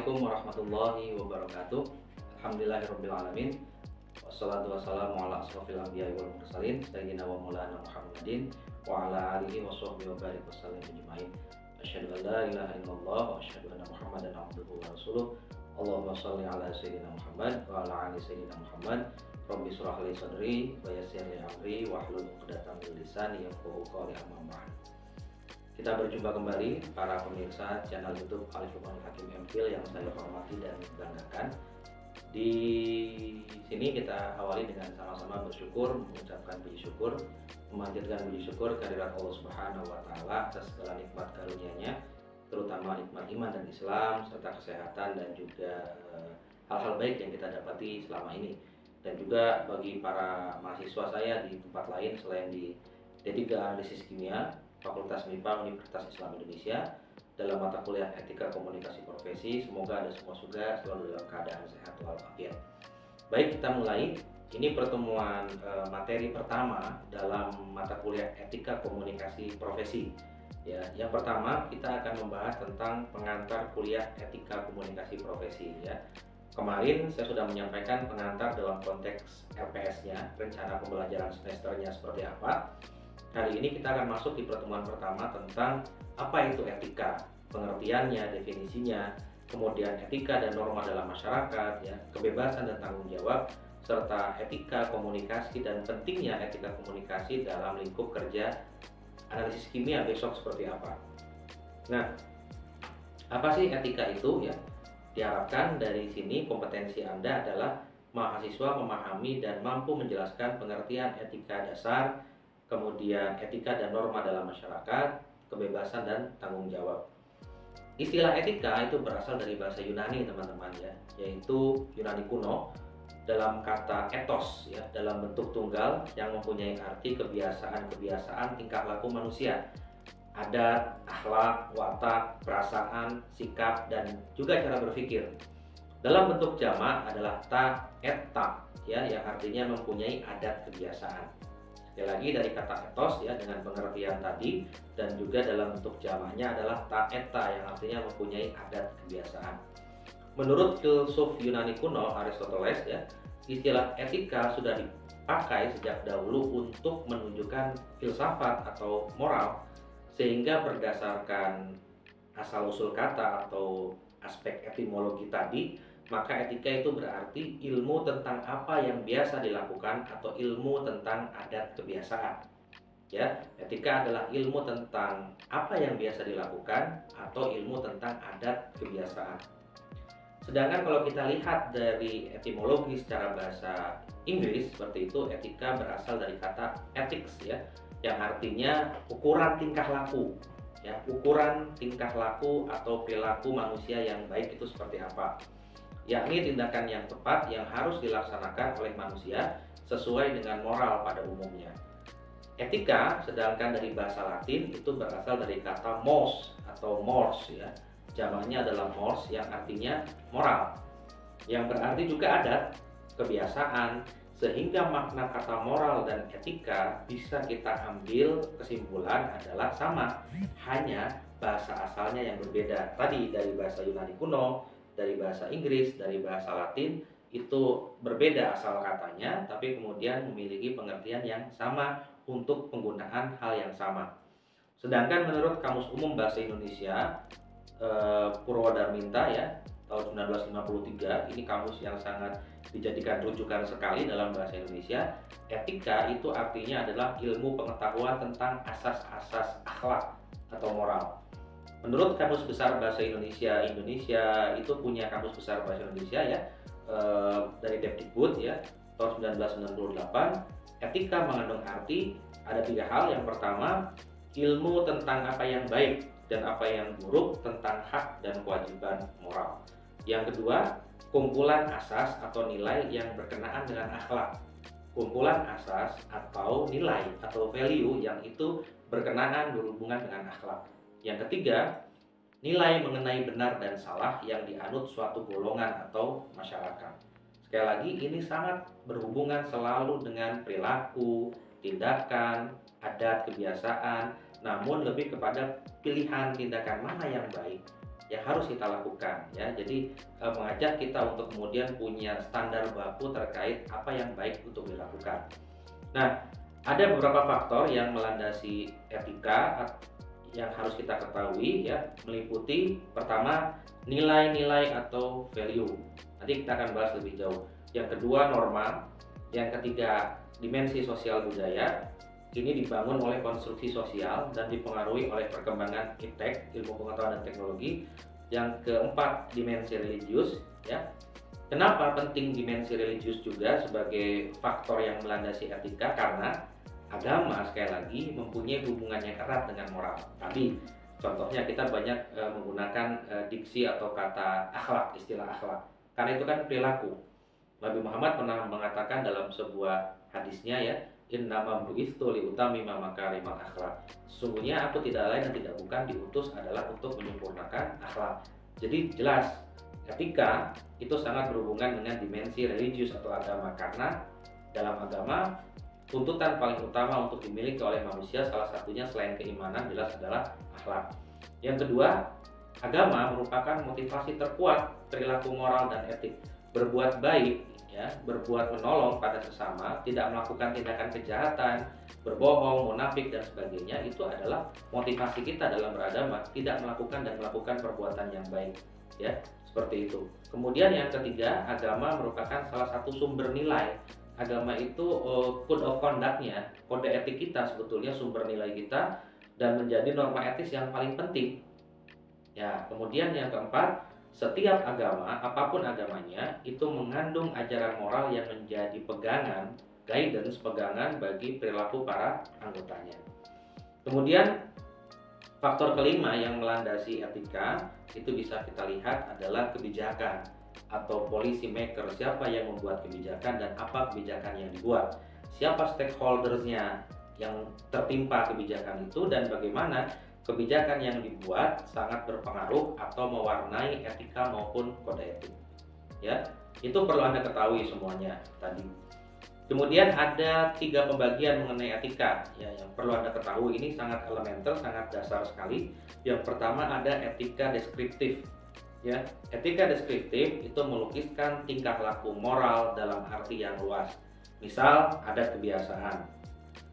Assalamualaikum warahmatullahi wabarakatuh. Alhamdulillahirrabbilalamin. Wassalatu wassalamu ala asrofil anbiya'i wal mursalin Sayyidina wa maulana Muhammadin wa ala alihi wa sahbihi wa barik wasallim ajma'in. Asyhadu an la ilaha illallah wa asyhadu anna Muhammadan abduhu wa rasuluh. Allahumma shalli ala Sayyidina Muhammad wa ala ali Sayyidina Muhammad. Rabbi shrah li sadri wa yassir li amri wahlul 'uqdatam min lisani yafqahu qawli. Amma ba'd. Kita berjumpa kembali para pemirsa channel YouTube Alif Lukman Hakim MPhil yang saya hormati dan banggakan. Di sini kita awali dengan sama-sama bersyukur, mengucapkan puji syukur, memanjatkan puji syukur kehadirat Allah Subhanahu wa taala atas segala nikmat karunia-Nya, terutama nikmat iman dan Islam serta kesehatan dan juga hal-hal baik yang kita dapati selama ini. Dan juga bagi para mahasiswa saya di tempat lain selain di D3 Analisis Kimia Fakultas MIPA Universitas Islam Indonesia dalam mata kuliah Etika Komunikasi Profesi, semoga Anda semua juga selalu dalam keadaan sehat walafiat. Baik, kita mulai. Ini pertemuan materi pertama dalam mata kuliah Etika Komunikasi Profesi. Ya, yang pertama kita akan membahas tentang pengantar kuliah Etika Komunikasi Profesi. Ya, kemarin saya sudah menyampaikan pengantar dalam konteks RPS-nya, rencana pembelajaran semesternya seperti apa. Kali ini kita akan masuk di pertemuan pertama tentang apa itu etika, pengertiannya, definisinya, kemudian etika dan norma dalam masyarakat, ya, kebebasan dan tanggung jawab, serta etika komunikasi dan pentingnya etika komunikasi dalam lingkup kerja analisis kimia besok seperti apa. Nah, apa sih etika itu? Ya, diharapkan dari sini kompetensi Anda adalah mahasiswa memahami dan mampu menjelaskan pengertian etika dasar, kemudian etika dan norma dalam masyarakat, kebebasan dan tanggung jawab. Istilah etika itu berasal dari bahasa Yunani, teman-teman, ya, yaitu Yunani kuno dalam kata ethos, ya, dalam bentuk tunggal yang mempunyai arti kebiasaan-kebiasaan tingkah laku manusia, adat, akhlak, watak, perasaan, sikap, dan juga cara berpikir. Dalam bentuk jamak adalah ta et ta, ya, yang artinya mempunyai adat kebiasaan. Sekali lagi dari kata ethos, ya, dengan pengertian tadi, dan juga dalam bentuk jamaknya adalah ta eta yang artinya mempunyai adat kebiasaan. Menurut filsuf Yunani kuno Aristoteles, ya, istilah etika sudah dipakai sejak dahulu untuk menunjukkan filsafat atau moral, sehingga berdasarkan asal-usul kata atau aspek etimologi tadi, maka etika itu berarti ilmu tentang apa yang biasa dilakukan atau ilmu tentang adat kebiasaan. Ya, etika adalah ilmu tentang apa yang biasa dilakukan atau ilmu tentang adat kebiasaan. Sedangkan kalau kita lihat dari etimologi secara bahasa Inggris seperti itu, etika berasal dari kata ethics, ya, yang artinya ukuran tingkah laku. Ya, ukuran tingkah laku atau perilaku manusia yang baik itu seperti apa, yakni tindakan yang tepat yang harus dilaksanakan oleh manusia sesuai dengan moral pada umumnya. Etika, sedangkan dari bahasa Latin itu berasal dari kata mos atau mors, ya, jamaknya adalah mors yang artinya moral, yang berarti juga adat, kebiasaan, sehingga makna kata moral dan etika bisa kita ambil kesimpulan adalah sama, hanya bahasa asalnya yang berbeda. Tadi dari bahasa Yunani kuno, dari bahasa Inggris, dari bahasa Latin itu berbeda asal katanya, tapi kemudian memiliki pengertian yang sama untuk penggunaan hal yang sama. Sedangkan menurut Kamus Umum Bahasa Indonesia Purwodarminta, ya, tahun 1953, ini kamus yang sangat dijadikan rujukan sekali dalam bahasa Indonesia. Etika itu artinya adalah ilmu pengetahuan tentang asas-asas akhlak atau moral. Menurut Kamus Besar Bahasa Indonesia itu punya Kamus Besar Bahasa Indonesia, ya, dari Depdikbud, ya, tahun 1998. Etika mengandung arti ada 3 hal. Yang pertama, ilmu tentang apa yang baik dan apa yang buruk tentang hak dan kewajiban moral. Yang kedua, kumpulan asas atau nilai yang berkenaan dengan akhlak. Kumpulan asas atau nilai atau value yang itu berkenaan berhubungan dengan akhlak. Yang ketiga, nilai mengenai benar dan salah yang dianut suatu golongan atau masyarakat. Sekali lagi, ini sangat berhubungan selalu dengan perilaku, tindakan, adat, kebiasaan, namun lebih kepada pilihan tindakan mana yang baik yang harus kita lakukan ya. Jadi mengajak kita untuk kemudian punya standar baku terkait apa yang baik untuk dilakukan. Nah, ada beberapa faktor yang melandasi etika yang harus kita ketahui ya, meliputi pertama nilai-nilai atau value. Nanti kita akan bahas lebih jauh. Yang kedua norma, yang ketiga dimensi sosial budaya. Ini dibangun oleh konstruksi sosial dan dipengaruhi oleh perkembangan iptek, ilmu pengetahuan dan teknologi. Yang keempat dimensi religius ya. Kenapa penting dimensi religius juga sebagai faktor yang melandasi etika? Karena agama sekali lagi mempunyai hubungan yang erat dengan moral. Tadi contohnya kita banyak menggunakan diksi atau kata akhlak, istilah akhlak. Karena itu kan perilaku. Nabi Muhammad pernah mengatakan dalam sebuah hadisnya ya, innama bu'itsu liutammima makarimal akhlak. Sesungguhnya aku tidak lain dan tidak bukan diutus adalah untuk menyempurnakan akhlak. Jadi jelas etika itu sangat berhubungan dengan dimensi religius atau agama, karena dalam agama tuntutan paling utama untuk dimiliki oleh manusia salah satunya selain keimanan jelas adalah akhlak. Yang kedua, agama merupakan motivasi terkuat perilaku moral dan etik. Berbuat baik ya, berbuat menolong pada sesama, tidak melakukan tindakan kejahatan, berbohong, munafik dan sebagainya, itu adalah motivasi kita dalam beragama, tidak melakukan dan melakukan perbuatan yang baik ya, seperti itu. Kemudian yang ketiga, agama merupakan salah satu sumber nilai. Agama itu code of conduct-nya, kode etik kita sebetulnya sumber nilai kita dan menjadi norma etis yang paling penting. Ya, kemudian yang keempat, setiap agama, apapun agamanya, itu mengandung ajaran moral yang menjadi pegangan, guidance, pegangan bagi perilaku para anggotanya. Kemudian faktor kelima yang melandasi etika itu bisa kita lihat adalah kebijakan atau policy maker. Siapa yang membuat kebijakan dan apa kebijakan yang dibuat, siapa stakeholdersnya yang tertimpa kebijakan itu, dan bagaimana kebijakan yang dibuat sangat berpengaruh atau mewarnai etika maupun kode etik ya. Itu perlu Anda ketahui semuanya tadi. Kemudian ada 3 pembagian mengenai etika ya, yang perlu Anda ketahui. Ini sangat elementer, sangat dasar sekali. Yang pertama ada etika deskriptif ya. Etika deskriptif itu melukiskan tingkah laku moral dalam arti yang luas. Misal ada kebiasaan,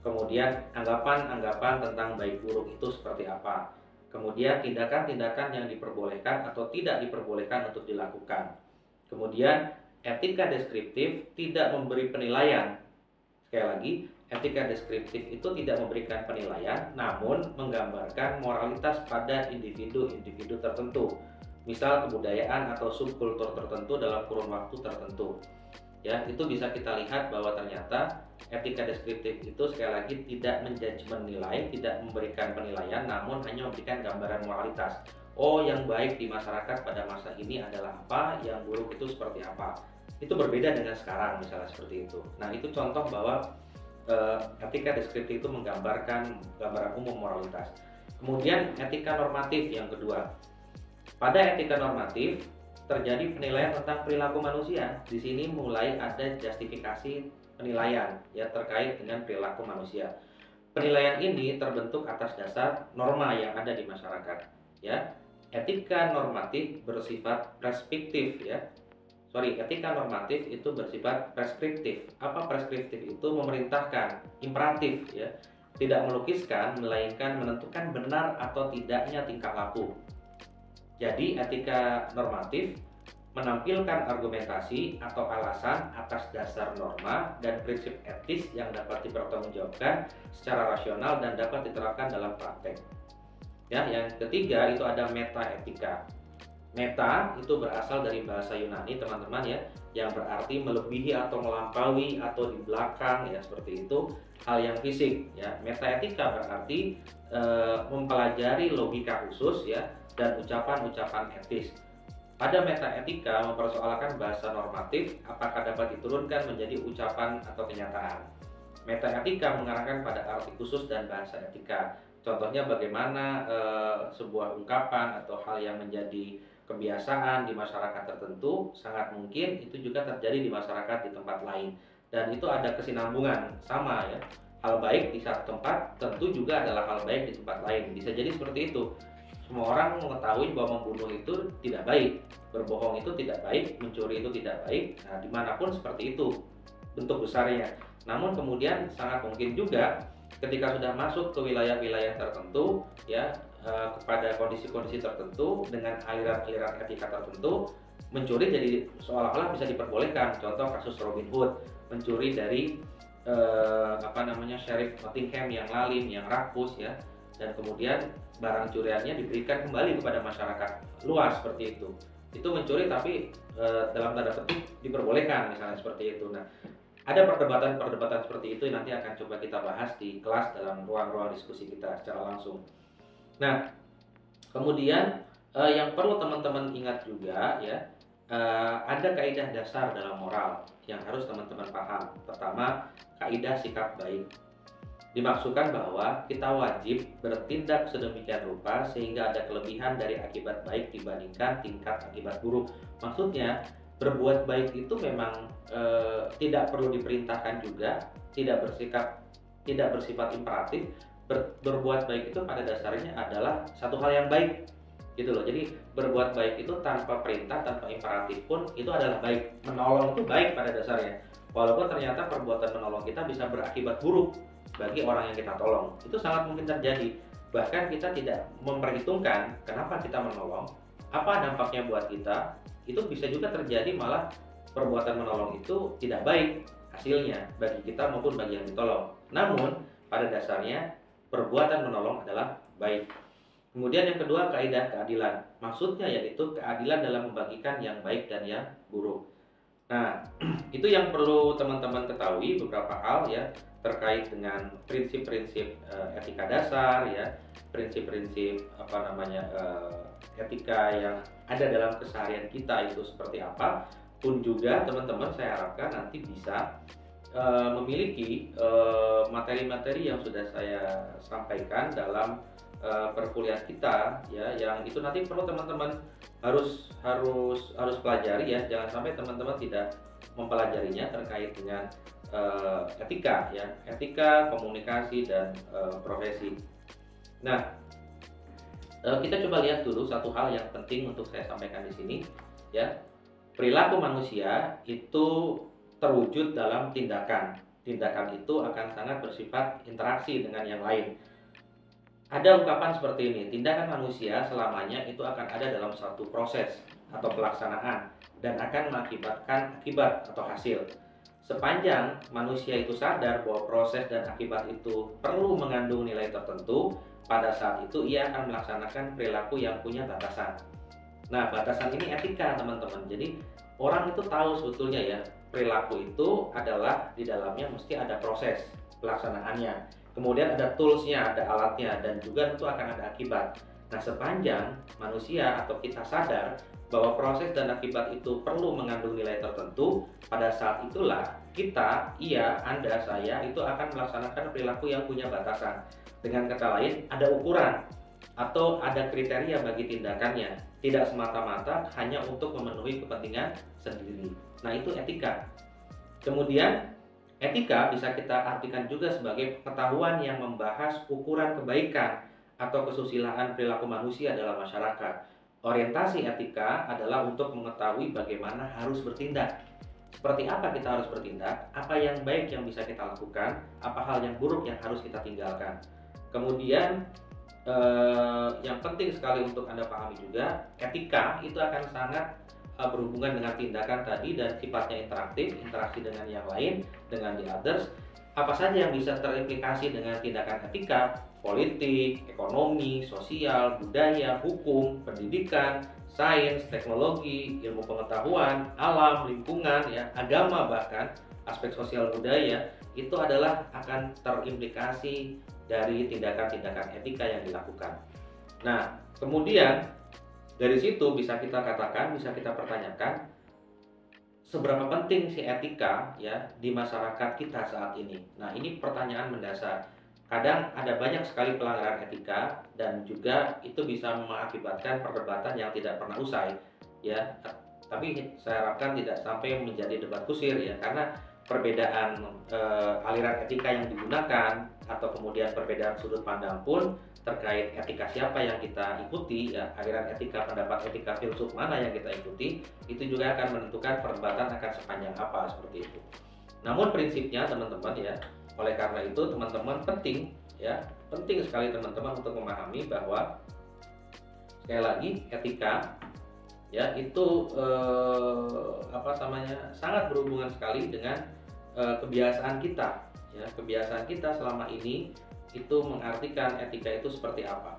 kemudian anggapan-anggapan tentang baik buruk itu seperti apa, kemudian tindakan-tindakan yang diperbolehkan atau tidak diperbolehkan untuk dilakukan. Kemudian etika deskriptif tidak memberi penilaian. Sekali lagi, etika deskriptif itu tidak memberikan penilaian, namun menggambarkan moralitas pada individu-individu tertentu. Misal kebudayaan atau subkultur tertentu dalam kurun waktu tertentu. Ya, itu bisa kita lihat bahwa ternyata etika deskriptif itu sekali lagi tidak menjudgment nilai, tidak memberikan penilaian, namun hanya memberikan gambaran moralitas. Oh, yang baik di masyarakat pada masa ini adalah apa, yang buruk itu seperti apa. Itu berbeda dengan sekarang misalnya seperti itu. Nah, itu contoh bahwa etika deskriptif itu menggambarkan gambaran umum moralitas. Kemudian etika normatif yang kedua. Pada etika normatif terjadi penilaian tentang perilaku manusia. Di sini mulai ada justifikasi penilaian ya terkait dengan perilaku manusia. Penilaian ini terbentuk atas dasar norma yang ada di masyarakat ya. Etika normatif bersifat preskriptif ya. Etika normatif itu bersifat preskriptif. Apa preskriptif itu? Memerintahkan, imperatif ya. Tidak melukiskan melainkan menentukan benar atau tidaknya tingkah laku. Jadi etika normatif menampilkan argumentasi atau alasan atas dasar norma dan prinsip etis yang dapat dipertanggungjawabkan secara rasional dan dapat diterapkan dalam praktek. Ya, yang ketiga itu ada metaetika. Meta itu berasal dari bahasa Yunani teman-teman ya, yang berarti melebihi atau melampaui atau di belakang ya, seperti itu, hal yang fisik ya. Metaetika berarti mempelajari logika khusus ya dan ucapan-ucapan etis. Pada metaetika mempersoalkan bahasa normatif apakah dapat diturunkan menjadi ucapan atau kenyataan. Metaetika mengarahkan pada arti khusus dan bahasa etika. Contohnya bagaimana sebuah ungkapan atau hal yang menjadi kebiasaan di masyarakat tertentu sangat mungkin itu juga terjadi di masyarakat di tempat lain. Dan itu ada kesinambungan sama ya. Hal baik di satu tempat tentu juga adalah hal baik di tempat lain. Bisa jadi seperti itu. Semua orang mengetahui bahwa membunuh itu tidak baik, berbohong itu tidak baik, mencuri itu tidak baik. Nah, dimanapun seperti itu bentuk besarnya. Namun kemudian sangat mungkin juga ketika sudah masuk ke wilayah-wilayah tertentu, ya, kepada kondisi-kondisi tertentu dengan aliran-aliran etika tertentu, mencuri jadi seolah-olah bisa diperbolehkan. Contoh kasus Robin Hood, mencuri dari Sheriff Nottingham yang lalim, yang rakus, ya, dan kemudian barang curiannya diberikan kembali kepada masyarakat luas seperti itu. Itu mencuri tapi dalam tanda petik diperbolehkan, misalnya seperti itu. Nah, ada perdebatan-perdebatan seperti itu nanti akan coba kita bahas di kelas dalam ruang-ruang diskusi kita secara langsung. Nah, kemudian yang perlu teman-teman ingat juga, ya, ada kaidah dasar dalam moral yang harus teman-teman paham. Pertama, kaidah sikap baik. Dimaksudkan bahwa kita wajib bertindak sedemikian rupa sehingga ada kelebihan dari akibat baik dibandingkan tingkat akibat buruk. Maksudnya, berbuat baik itu memang tidak perlu diperintahkan juga, tidak bersifat imperatif. Berbuat baik itu pada dasarnya adalah satu hal yang baik, gitu loh. Jadi berbuat baik itu tanpa perintah, tanpa imperatif pun itu adalah baik. Menolong itu baik pada dasarnya, walaupun ternyata perbuatan menolong kita bisa berakibat buruk bagi orang yang kita tolong. Itu sangat mungkin terjadi. Bahkan kita tidak memperhitungkan kenapa kita menolong, apa dampaknya buat kita. Itu bisa juga terjadi malah perbuatan menolong itu tidak baik hasilnya bagi kita maupun bagi yang ditolong. Namun pada dasarnya perbuatan menolong adalah baik. Kemudian yang kedua, kaidah keadilan. Maksudnya yaitu keadilan dalam membagikan yang baik dan yang buruk. Nah, itu yang perlu teman-teman ketahui, beberapa hal, ya, terkait dengan prinsip-prinsip etika dasar, ya, prinsip-prinsip etika yang ada dalam keseharian kita itu seperti apa. Pun juga teman-teman saya harapkan nanti bisa memiliki materi-materi yang sudah saya sampaikan dalam perkuliahan kita, ya, yang itu nanti perlu teman-teman harus pelajari, ya. Jangan sampai teman-teman tidak mempelajarinya terkait dengan etika, ya, etika, komunikasi, dan profesi. Nah, kita coba lihat dulu satu hal yang penting untuk saya sampaikan di sini, ya. Perilaku manusia itu terwujud dalam tindakan. Tindakan itu akan sangat bersifat interaksi dengan yang lain. Ada ungkapan seperti ini, tindakan manusia selamanya itu akan ada dalam satu proses atau pelaksanaan dan akan mengakibatkan akibat atau hasil. Sepanjang manusia itu sadar bahwa proses dan akibat itu perlu mengandung nilai tertentu, pada saat itu ia akan melaksanakan perilaku yang punya batasan. Nah, batasan ini etika, teman-teman. Jadi orang itu tahu sebetulnya, ya, perilaku itu adalah di dalamnya mesti ada proses pelaksanaannya. Kemudian ada toolsnya, ada alatnya, dan juga tentu akan ada akibat. Nah, sepanjang manusia atau kita sadar bahwa proses dan akibat itu perlu mengandung nilai tertentu, pada saat itulah kita, Anda, saya, itu akan melaksanakan perilaku yang punya batasan. Dengan kata lain, ada ukuran atau ada kriteria bagi tindakannya, tidak semata-mata hanya untuk memenuhi kepentingan sendiri. Nah, itu etika. Kemudian etika bisa kita artikan juga sebagai pengetahuan yang membahas ukuran kebaikan atau kesusilaan perilaku manusia dalam masyarakat. Orientasi etika adalah untuk mengetahui bagaimana harus bertindak. Seperti apa kita harus bertindak, apa yang baik yang bisa kita lakukan, apa hal yang buruk yang harus kita tinggalkan. Kemudian yang penting sekali untuk Anda pahami juga, etika itu akan sangat berhubungan dengan tindakan tadi dan sifatnya interaktif, interaksi dengan yang lain, dengan the others. Apa saja yang bisa terimplikasi dengan tindakan etika? Politik, ekonomi, sosial, budaya, hukum, pendidikan, sains, teknologi, ilmu pengetahuan, alam, lingkungan, ya, agama, bahkan aspek sosial budaya itu adalah akan terimplikasi dari tindakan-tindakan etika yang dilakukan. Nah, kemudian dari situ bisa kita katakan, bisa kita pertanyakan, seberapa penting si etika, ya, di masyarakat kita saat ini. Nah, ini pertanyaan mendasar. Kadang ada banyak sekali pelanggaran etika dan juga itu bisa mengakibatkan perdebatan yang tidak pernah usai, ya. Tapi saya harapkan tidak sampai menjadi debat kusir, ya, karena perbedaan aliran etika yang digunakan atau kemudian perbedaan sudut pandang pun terkait etika siapa yang kita ikuti, ya aliran etika, pendapat etika, filsuf mana yang kita ikuti, itu juga akan menentukan perdebatan akan sepanjang apa, seperti itu. Namun prinsipnya teman-teman ya, oleh karena itu teman-teman penting sekali teman-teman untuk memahami bahwa sekali lagi etika ya itu sangat berhubungan sekali dengan kebiasaan kita ya. Kebiasaan kita selama ini itu mengartikan etika itu seperti apa.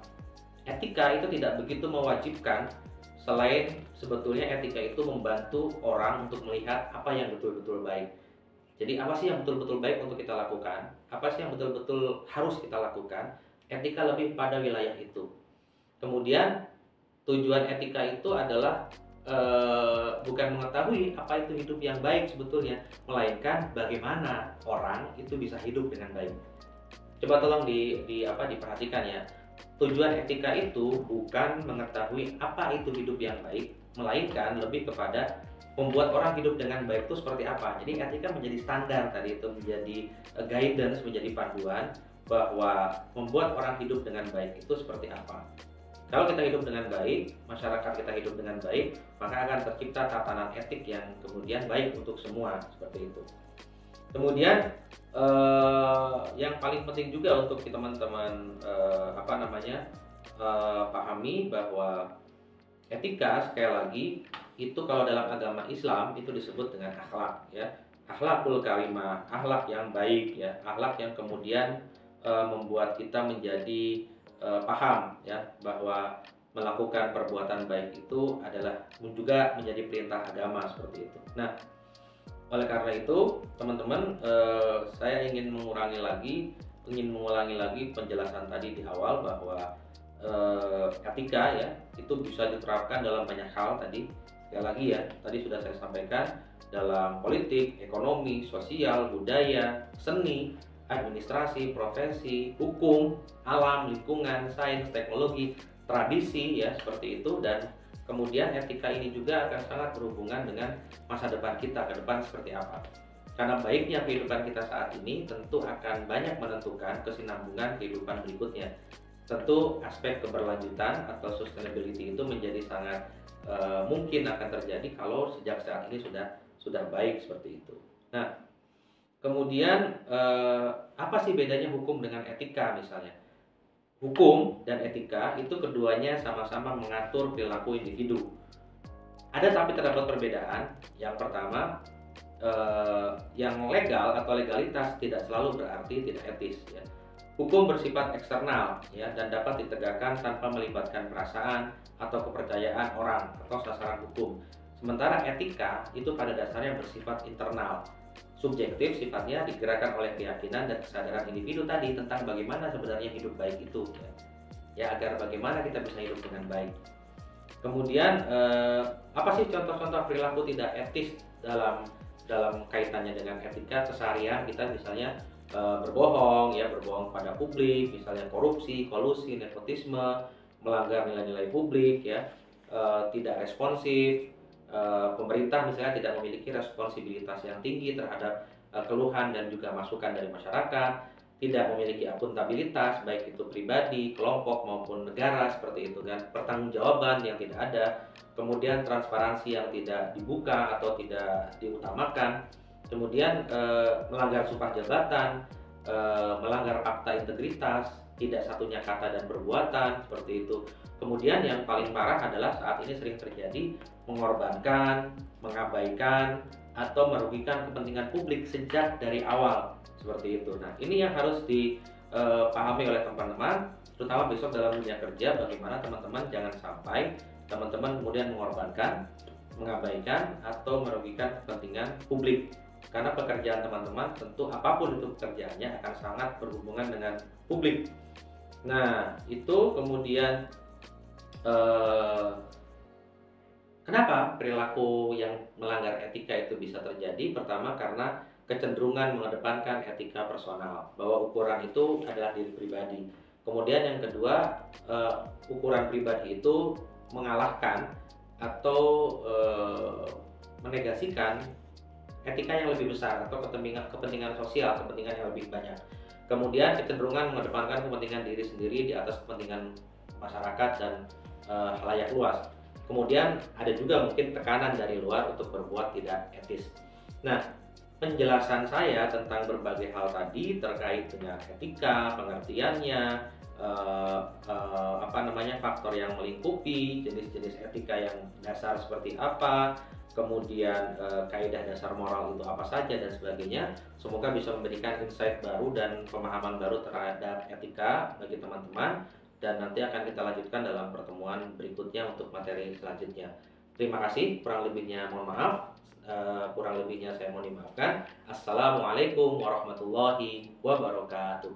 Etika itu tidak begitu mewajibkan, selain sebetulnya etika itu membantu orang untuk melihat apa yang betul-betul baik. Jadi apa sih yang betul-betul baik untuk kita lakukan, apa sih yang betul-betul harus kita lakukan. Etika lebih pada wilayah itu. Kemudian tujuan etika itu adalah bukan mengetahui apa itu hidup yang baik sebetulnya, melainkan bagaimana orang itu bisa hidup dengan baik. Coba tolong diperhatikan ya. Tujuan etika itu bukan mengetahui apa itu hidup yang baik, melainkan lebih kepada membuat orang hidup dengan baik itu seperti apa. Jadi etika menjadi standar tadi itu, menjadi guidance, menjadi panduan bahwa membuat orang hidup dengan baik itu seperti apa. Kalau kita hidup dengan baik, masyarakat kita hidup dengan baik, maka akan tercipta tatanan etik yang kemudian baik untuk semua, seperti itu. Kemudian yang paling penting juga untuk teman-teman pahami bahwa etika sekali lagi itu kalau dalam agama Islam itu disebut dengan akhlak ya. Akhlakul karimah, akhlak yang baik ya, akhlak yang kemudian membuat kita menjadi paham ya bahwa melakukan perbuatan baik itu adalah juga menjadi perintah agama, seperti itu. Nah, oleh karena itu teman-teman, saya ingin mengulangi lagi penjelasan tadi di awal bahwa etika ya itu bisa diterapkan dalam banyak hal tadi. Sekali lagi ya, tadi sudah saya sampaikan, dalam politik, ekonomi, sosial, budaya, seni, administrasi, profesi, hukum, alam, lingkungan, sains, teknologi, tradisi ya, seperti itu. Dan kemudian etika ini juga akan sangat berhubungan dengan masa depan kita ke depan seperti apa. Karena baiknya kehidupan kita saat ini tentu akan banyak menentukan kesinambungan kehidupan berikutnya. Tentu aspek keberlanjutan atau sustainability itu menjadi sangat mungkin akan terjadi kalau sejak saat ini sudah baik, seperti itu. Nah, kemudian apa sih bedanya hukum dengan etika misalnya? Hukum dan etika itu keduanya sama-sama mengatur perilaku individu. Ada tapi terdapat perbedaan. Yang pertama, yang legal atau legalitas tidak selalu berarti tidak etis ya. Hukum bersifat eksternal ya, dan dapat ditegakkan tanpa melibatkan perasaan atau kepercayaan orang atau sasaran hukum. Sementara etika itu pada dasarnya bersifat internal, subjektif, sifatnya digerakkan oleh keyakinan dan kesadaran individu tadi tentang bagaimana sebenarnya hidup baik itu ya, agar bagaimana kita bisa hidup dengan baik. Kemudian apa sih contoh-contoh perilaku tidak etis dalam kaitannya dengan etika keseharian kita, misalnya berbohong pada publik, misalnya korupsi, kolusi, nepotisme, melanggar nilai-nilai publik ya, tidak responsif. Pemerintah misalnya tidak memiliki responsibilitas yang tinggi terhadap keluhan dan juga masukan dari masyarakat, tidak memiliki akuntabilitas baik itu pribadi, kelompok maupun negara, seperti itu kan, pertanggungjawaban yang tidak ada, kemudian transparansi yang tidak dibuka atau tidak diutamakan, kemudian melanggar sumpah jabatan, melanggar fakta integritas, tidak satunya kata dan perbuatan, seperti itu. Kemudian yang paling parah adalah saat ini sering terjadi mengorbankan, mengabaikan, atau merugikan kepentingan publik sejak dari awal, seperti itu. Nah, ini yang harus dipahami oleh teman-teman, terutama besok dalam dunia kerja, bagaimana teman-teman jangan sampai teman-teman kemudian mengorbankan, mengabaikan, atau merugikan kepentingan publik. Karena pekerjaan teman-teman tentu apapun itu pekerjaannya akan sangat berhubungan dengan publik. Nah, itu kemudian kenapa perilaku yang melanggar etika itu bisa terjadi? Pertama, karena kecenderungan mengedepankan etika personal, bahwa ukuran itu adalah diri pribadi. Kemudian yang kedua, ukuran pribadi itu mengalahkan atau menegasikan etika yang lebih besar atau kepentingan sosial, kepentingan yang lebih banyak. Kemudian kecenderungan mengedepankan kepentingan diri sendiri di atas kepentingan masyarakat dan halayak luas. Kemudian ada juga mungkin tekanan dari luar untuk berbuat tidak etis. Nah, penjelasan saya tentang berbagai hal tadi terkait dengan etika, pengertiannya, faktor yang melingkupi, jenis-jenis etika yang dasar seperti apa, kemudian kaidah dasar moral itu apa saja dan sebagainya. Semoga bisa memberikan insight baru dan pemahaman baru terhadap etika bagi teman-teman, dan nanti akan kita lanjutkan dalam pertemuan berikutnya untuk materi selanjutnya. Terima kasih, kurang lebihnya mohon maaf. Kurang lebihnya saya mohon dimaafkan. Assalamualaikum warahmatullahi wabarakatuh.